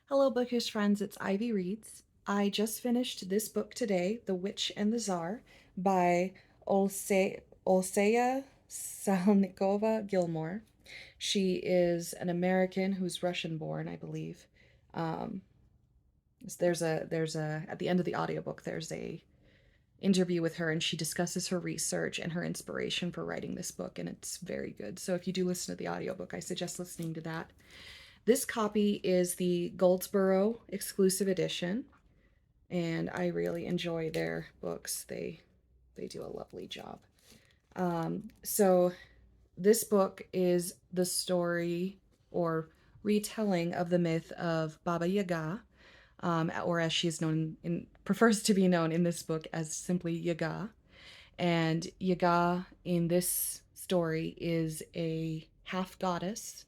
Hello, bookish friends. It's Ivy Reads. I just finished this book today, The Witch and the Tsar, by Olesya Salnikova Gilmore. She is an American who's Russian born, I believe. Um, there's a at the end of the audiobook there's a interview with her, and she discusses her research and her inspiration for writing this book, and it's very good. So if you do listen to the audiobook, I suggest listening to that. This copy is the Goldsboro exclusive edition, and I really enjoy their books. They do a lovely job. So this book is the story or retelling of the myth of Baba Yaga, or as she is known prefers to be known in this book as simply Yaga. And Yaga in this story is a half goddess.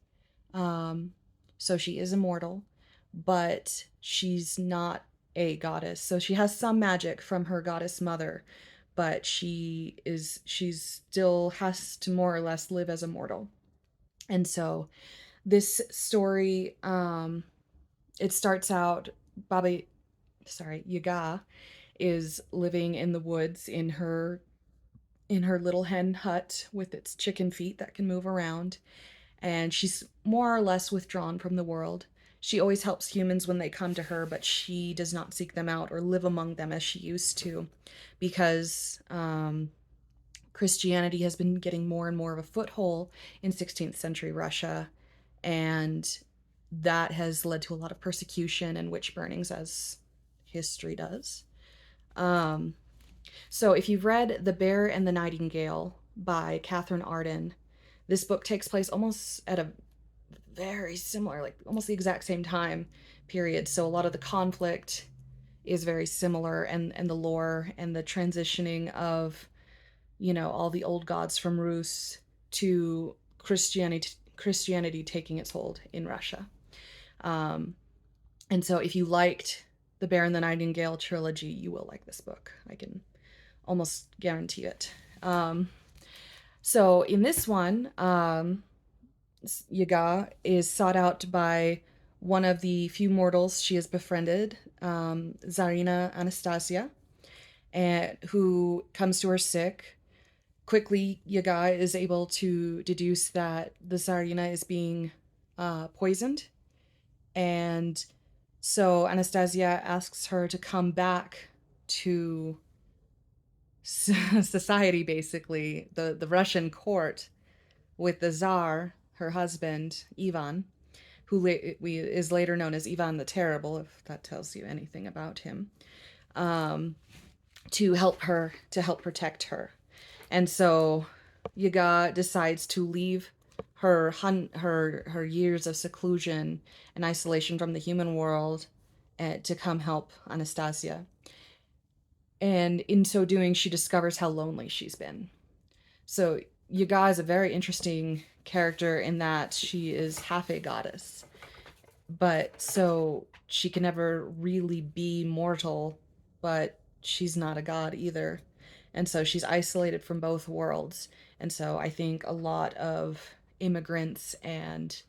Um, so she is immortal, but she's not a goddess. So she has some magic from her goddess mother, but she's still has to more or less live as a mortal. And so this story, it starts out Baba, sorry, Yaga is living in the woods in her little hen hut with its chicken feet that can move around, and she's more or less withdrawn from the world. She always helps humans when they come to her, but she does not seek them out or live among them as she used to, because Christianity has been getting more and more of a foothold in 16th century Russia, and that has led to a lot of persecution and witch burnings, as history does. Um, so, if you've read The Bear and the Nightingale by Catherine Arden, this book takes place almost at a very similar, like almost the exact same time period. So, a lot of the conflict is very similar, and the lore and the transitioning of, all the old gods from Rus to Christianity taking its hold in Russia. Um, and so, if you liked the Bear and the Nightingale trilogy, you will like this book. I can almost guarantee it. So in this one, Yaga is sought out by one of the few mortals she has befriended, Tsarina Anastasia, and who comes to her sick. Quickly, Yaga is able to deduce that the Tsarina is being poisoned, and so Anastasia asks her to come back to society, basically the Russian court, with the Tsar, her husband Ivan, who is later known as Ivan the Terrible, if that tells you anything about him, um, to help protect her. And so Yaga decides to leave her years of seclusion and isolation from the human world, to come help Anastasia. And in so doing, she discovers how lonely she's been. So Yaga is a very interesting character in that she is half a goddess, but so she can never really be mortal, but she's not a god either. And so she's isolated from both worlds. And so I think a lot of immigrants and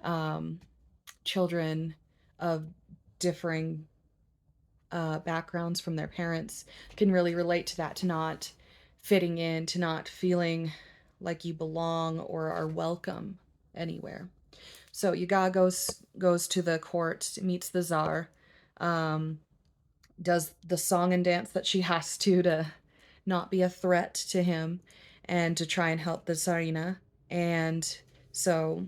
um, children of differing backgrounds from their parents can really relate to that, to not fitting in, to not feeling like you belong or are welcome anywhere. So Yaga goes to the court, meets the Tsar, um, does the song and dance that she has to not be a threat to him, and to try and help the Tsarina. And so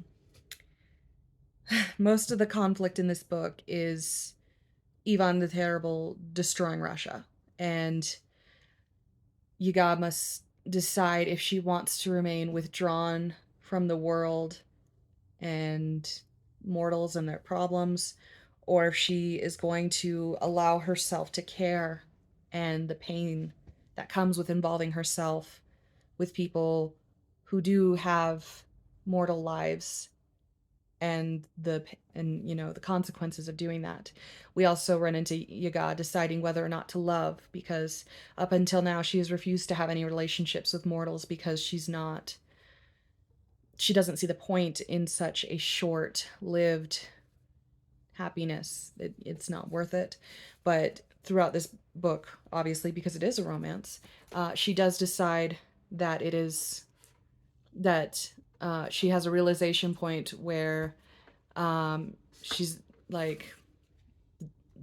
most of the conflict in this book is Ivan the Terrible destroying Russia, and Yaga must decide if she wants to remain withdrawn from the world and mortals and their problems, or if she is going to allow herself to care and the pain that comes with involving herself with people who do have mortal lives, and the consequences of doing that. We also run into Yaga deciding whether or not to love, because up until now she has refused to have any relationships with mortals because she doesn't see the point in such a short-lived happiness. It's not worth it. But throughout this book, obviously, because it is a romance, she does decide that it is that she has a realization point where she's like,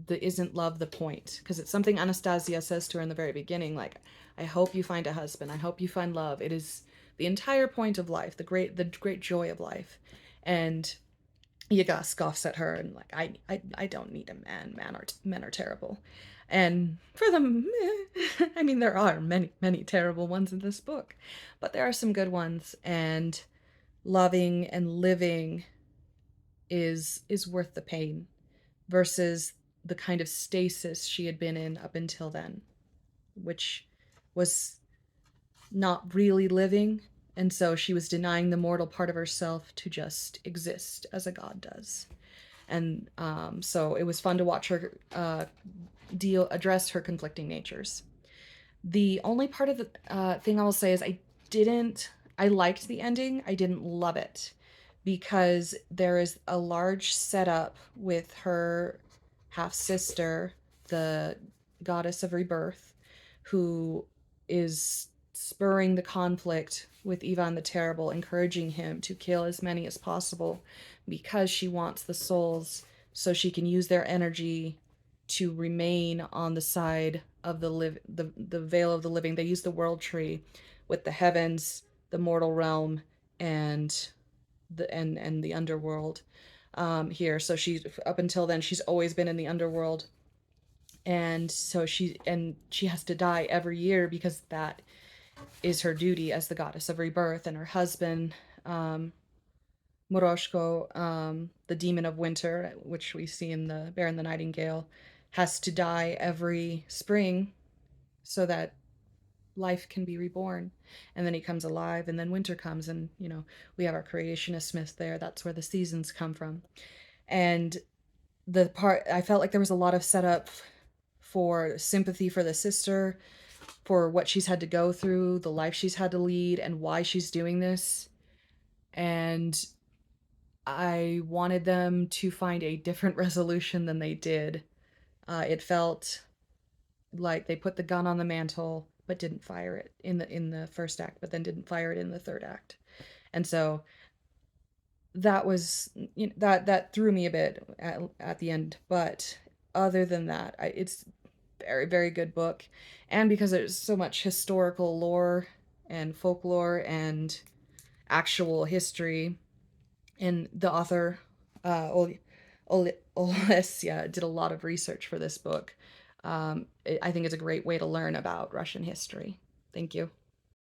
the isn't love the point, because it's something Anastasia says to her in the very beginning, like, I hope you find a husband, I hope you find love, it is the entire point of life, the great joy of life. And Yaga scoffs at her and like, I don't need a man, men are terrible. And for them, I mean, there are many terrible ones in this book, but there are some good ones. And loving and living is worth the pain, versus the kind of stasis she had been in up until then, which was not really living. And so she was denying the mortal part of herself to just exist as a god does. And so it was fun to watch her address her conflicting natures. The only part of the thing I will say is I liked the ending. I didn't love it because there is a large setup with her half sister, the goddess of rebirth, who is spurring the conflict with Ivan the Terrible, encouraging him to kill as many as possible because she wants the souls so she can use their energy to remain on the side of the veil of the living. They use the world tree with the heavens, the mortal realm, and the underworld here. So she's up until then she's always been in the underworld, and so she has to die every year because that is her duty as the goddess of rebirth. And her husband, Moroshko, the demon of winter, which we see in the Bear and the Nightingale, has to die every spring so that life can be reborn. And then he comes alive, and then winter comes, and we have our creationist myth there. That's where the seasons come from. And the part I felt like there was a lot of setup for sympathy for the sister, for what she's had to go through, the life she's had to lead, and why she's doing this. And I wanted them to find a different resolution than they did. It felt like they put the gun on the mantle but didn't fire it in the first act, but then didn't fire it in the third act. And so that was that threw me a bit at the end. But other than that, it's very very good book. And because there's so much historical lore and folklore and actual history, and the author Olesya did a lot of research for this book. I think it's a great way to learn about Russian history. Thank you.